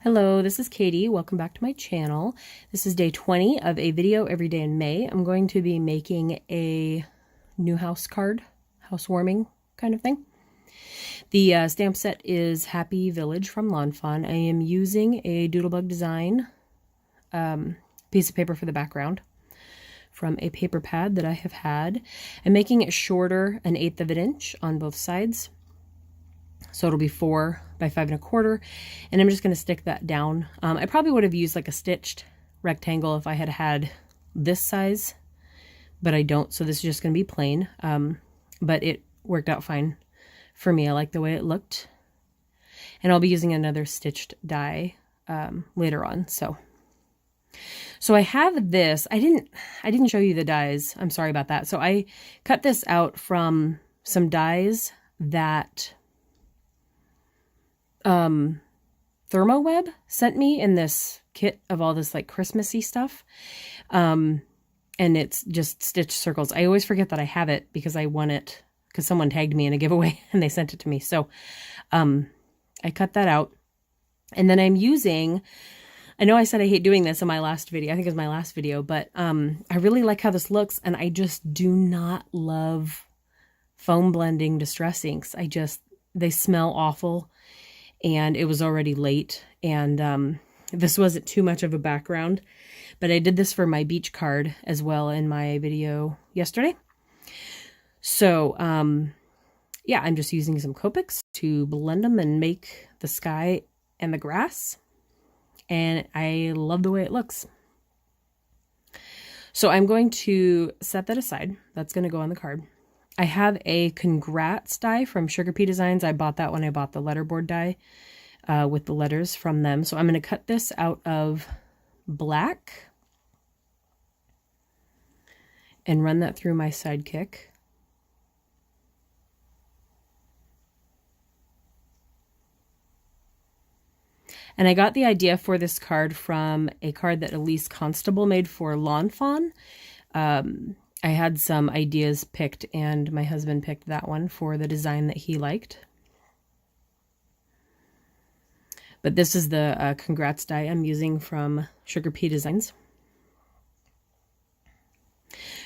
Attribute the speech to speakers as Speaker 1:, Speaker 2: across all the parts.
Speaker 1: Hello, this is Katie. Welcome back to my channel. This is day 20 of a video every day in May. I'm going to be making a new house card, housewarming kind of thing. The stamp set is Happy Village from Fawn. I am using a Doodlebug Design piece of paper for the background from a paper pad that I have had. I'm making it shorter, 1/8 of an inch on both sides. So it'll be 4 by 5 1/4, and I'm just going to stick that down. I probably would have used like a stitched rectangle if I had had this size, but I don't, so this is just going to be plain. But it worked out fine for me. I like the way it looked, and I'll be using another stitched die later on. So I have this. I didn't show you the dies. I'm sorry about that. So I cut this out from some dies that ThermoWeb sent me in this kit of all this like Christmassy stuff. And it's just stitched circles. I always forget that I have it because I won it because someone tagged me in a giveaway and they sent it to me. So I cut that out, and then I'm using, I know I said I hate doing this in my last video. I think it was my last video, but I really like how this looks, and I just do not love foam blending distress inks. They smell awful. And it was already late, and this wasn't too much of a background, but I did this for my beach card as well in my video yesterday. So, yeah, I'm just using some Copics to blend them and make the sky and the grass, and I love the way it looks. So I'm going to set that aside. That's going to go on the card. I have a congrats die from Sugar Pea Designs. I bought that when I bought the letterboard die with the letters from them. So I'm going to cut this out of black and run that through my Sidekick. And I got the idea for this card from a card that Elise Constable made for Lawn Fawn. I had some ideas picked, and my husband picked that one for the design that he liked. But this is the congrats die I'm using from Sugar Pea Designs.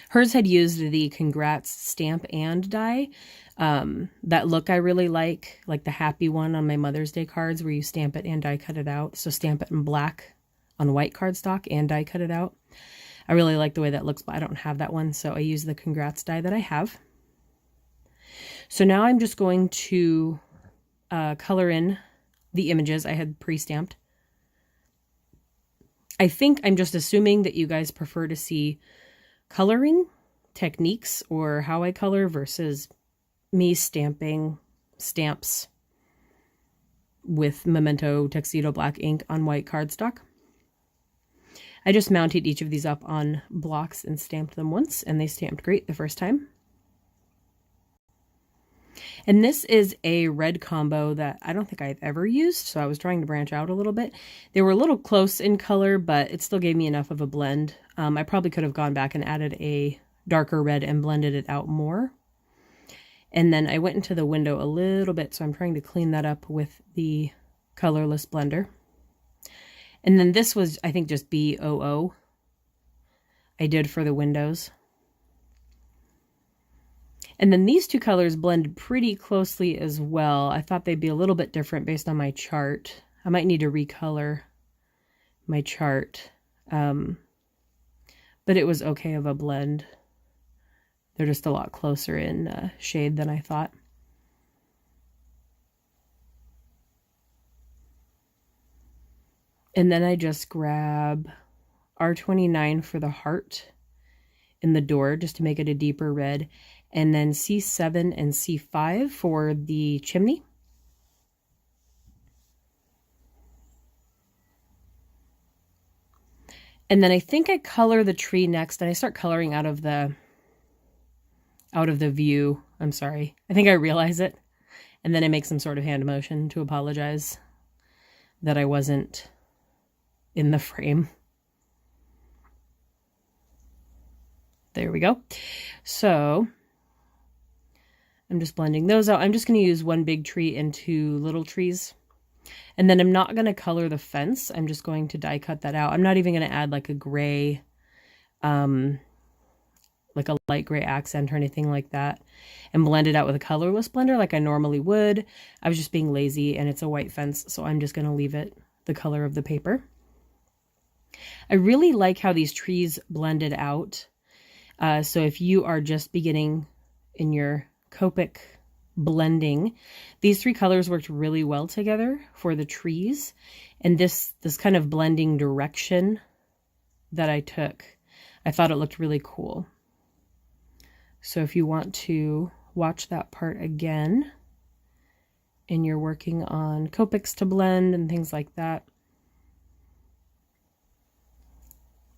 Speaker 1: Hers had used the congrats stamp and die. That look I really like the happy one on my Mother's Day cards where you stamp it and die cut it out. So stamp it in black on white cardstock and die cut it out. I really like the way that looks, but I don't have that one, so I use the congrats die that I have. So now I'm just going to color in the images I had pre-stamped. I think I'm just assuming that you guys prefer to see coloring techniques or how I color versus me stamping stamps with Memento Tuxedo Black ink on white cardstock. I just mounted each of these up on blocks and stamped them once, and they stamped great the first time. And this is a red combo that I don't think I've ever used, so I was trying to branch out a little bit. They were a little close in color, but it still gave me enough of a blend. I probably could have gone back and added a darker red and blended it out more. And then I went into the window a little bit, so I'm trying to clean that up with the colorless blender. And then this was, I think, just BOO I did for the windows. And then these two colors blended pretty closely as well. I thought they'd be a little bit different based on my chart. I might need to recolor my chart. But it was okay of a blend. They're just a lot closer in shade than I thought. And then I just grab R29 for the heart in the door just to make it a deeper red. And then C7 and C5 for the chimney. And then I think I color the tree next, and I start coloring out of the view. I'm sorry. I think I realize it. And then I make some sort of hand motion to apologize that I wasn't in the frame. There we go. So I'm just blending those out. I'm just going to use one big tree and two little trees. And then I'm not going to color the fence. I'm just going to die cut that out. I'm not even going to add like a gray, like a light gray accent or anything like that, and blend it out with a colorless blender like I normally would. I was just being lazy, and it's a white fence, so I'm just going to leave it the color of the paper. I really like how these trees blended out. So if you are just beginning in your Copic blending, these three colors worked really well together for the trees. And this kind of blending direction that I took, I thought it looked really cool. So if you want to watch that part again and you're working on Copics to blend and things like that.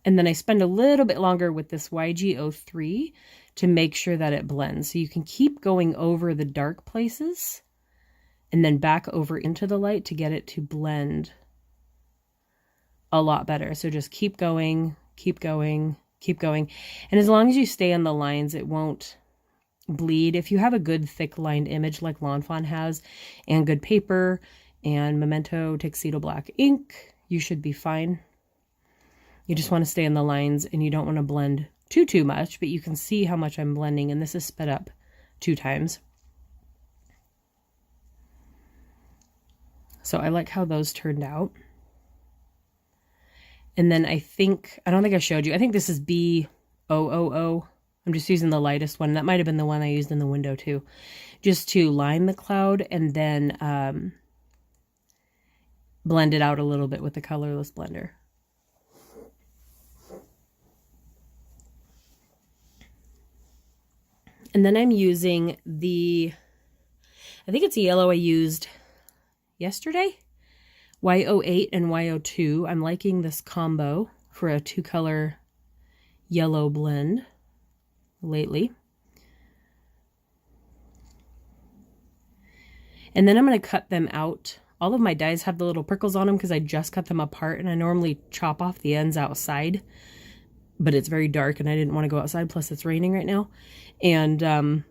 Speaker 1: And then I spend a little bit longer with this YG03 to make sure that it blends. So you can keep going over the dark places and then back over into the light to get it to blend a lot better. So just keep going, keep going, keep going. And as long as you stay on the lines, it won't bleed. If you have a good thick lined image like Lawn Fawn has, and good paper and Memento Tuxedo Black ink, you should be fine. You just want to stay in the lines and you don't want to blend too much, but you can see how much I'm blending, and this is sped up 2 times. So I like how those turned out. And then I don't think I showed you, I think this is B000. I'm just using the lightest one. That might have been the one I used in the window too, just to line the cloud and then blend it out a little bit with the colorless blender. And then I'm using I think it's a yellow I used yesterday, Y08 and Y02. I'm liking this combo for a 2-color yellow blend lately. And then I'm going to cut them out. All of my dies have the little prickles on them because I just cut them apart, and I normally chop off the ends outside, but it's very dark and I didn't want to go outside, plus it's raining right now. And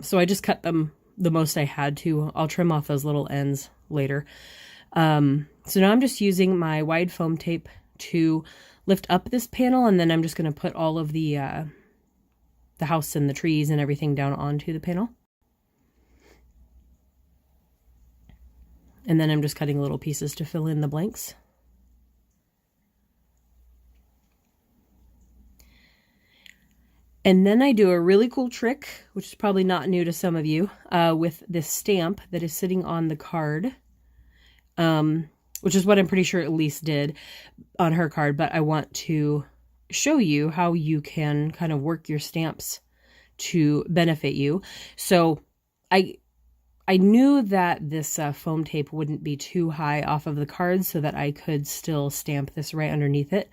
Speaker 1: so I just cut them the most I had to. I'll trim off those little ends later. So now I'm just using my wide foam tape to lift up this panel, and then I'm just going to put all of the house and the trees and everything down onto the panel. And then I'm just cutting little pieces to fill in the blanks. And then I do a really cool trick, which is probably not new to some of you, with this stamp that is sitting on the card, which is what I'm pretty sure Elise did on her card, but I want to show you how you can kind of work your stamps to benefit you. So I knew that this foam tape wouldn't be too high off of the card so that I could still stamp this right underneath it.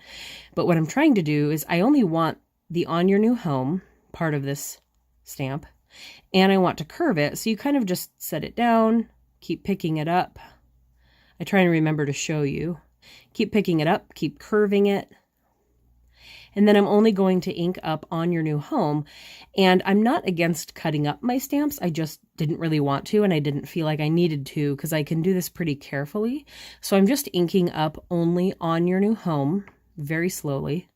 Speaker 1: But what I'm trying to do is I only want the On Your New Home part of this stamp, and I want to curve it. So you kind of just set it down, keep picking it up. I try and remember to show you. Keep picking it up, keep curving it. And then I'm only going to ink up On Your New Home. And I'm not against cutting up my stamps. I just didn't really want to, and I didn't feel like I needed to because I can do this pretty carefully. So I'm just inking up only On Your New Home very slowly.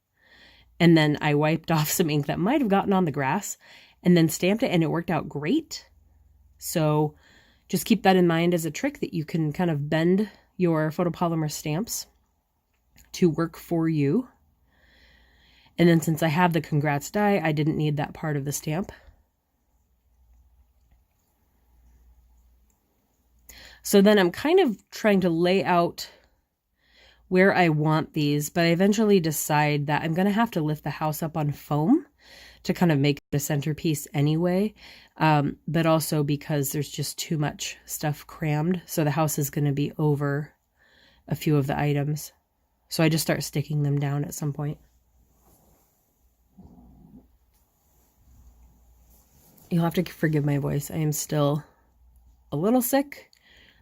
Speaker 1: And then I wiped off some ink that might have gotten on the grass and then stamped it, and it worked out great. So just keep that in mind as a trick that you can kind of bend your photopolymer stamps to work for you. And then since I have the congrats die, I didn't need that part of the stamp. So then I'm kind of trying to lay out where I want these, but I eventually decide that I'm going to have to lift the house up on foam to kind of make it a centerpiece anyway, but also because there's just too much stuff crammed, so the house is going to be over a few of the items. So I just start sticking them down at some point. You'll have to forgive my voice. I am still a little sick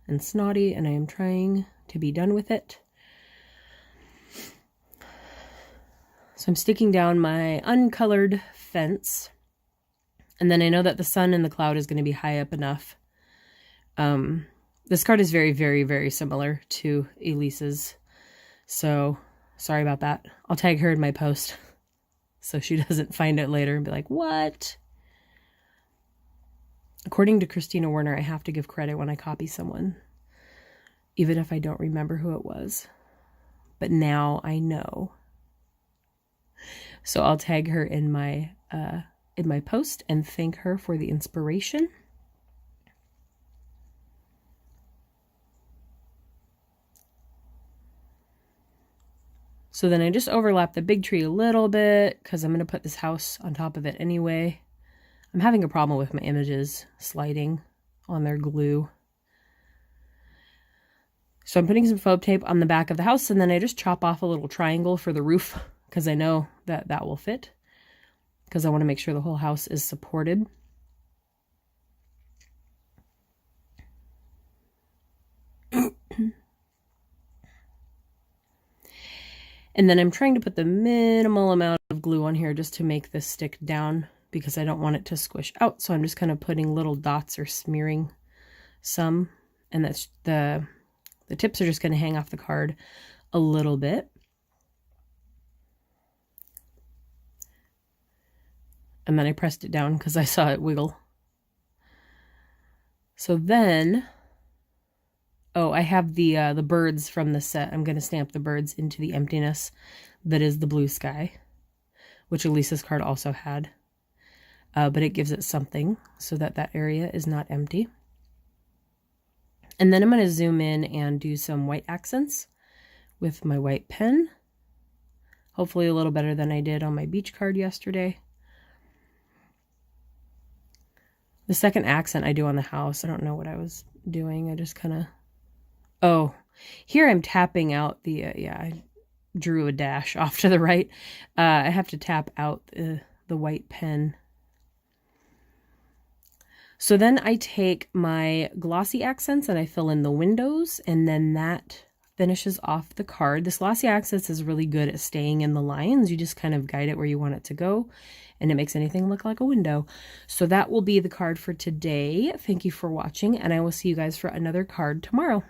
Speaker 1: and snotty, and I am trying to be done with it. So I'm sticking down my uncolored fence, and then I know that the sun and the cloud is going to be high up enough This card is very, very, very similar to Elise's. So sorry about that. I'll tag her in my post so she doesn't find it later and be like, what? According to Christina Werner, I have to give credit when I copy someone, even if I don't remember who it was. But now I know. So I'll tag her in my post and thank her for the inspiration. So then I just overlap the big tree a little bit because I'm going to put this house on top of it anyway. I'm having a problem with my images sliding on their glue. So I'm putting some faux tape on the back of the house, and then I just chop off a little triangle for the roof because I know that that will fit, because I want to make sure the whole house is supported. And then I'm trying to put the minimal amount of glue on here just to make this stick down, because I don't want it to squish out. So I'm just kind of putting little dots or smearing some, and that's the tips are just going to hang off the card a little bit. And then I pressed it down because I saw it wiggle. So then, oh, I have the birds from the set. I'm going to stamp the birds into the emptiness that is the blue sky, which Elisa's card also had. But it gives it something so that that area is not empty. And then I'm going to zoom in and do some white accents with my white pen. Hopefully a little better than I did on my beach card yesterday. The second accent I do on the house, I don't know what I was doing. I just kind of... Oh, here I'm tapping out the... yeah, I drew a dash off to the right. I have to tap out the white pen. So then I take my glossy accents and I fill in the windows, and then that finishes off the card. This glossy accents is really good at staying in the lines. You just kind of guide it where you want it to go, and it makes anything look like a window. So that will be the card for today. Thank you for watching, and I will see you guys for another card tomorrow.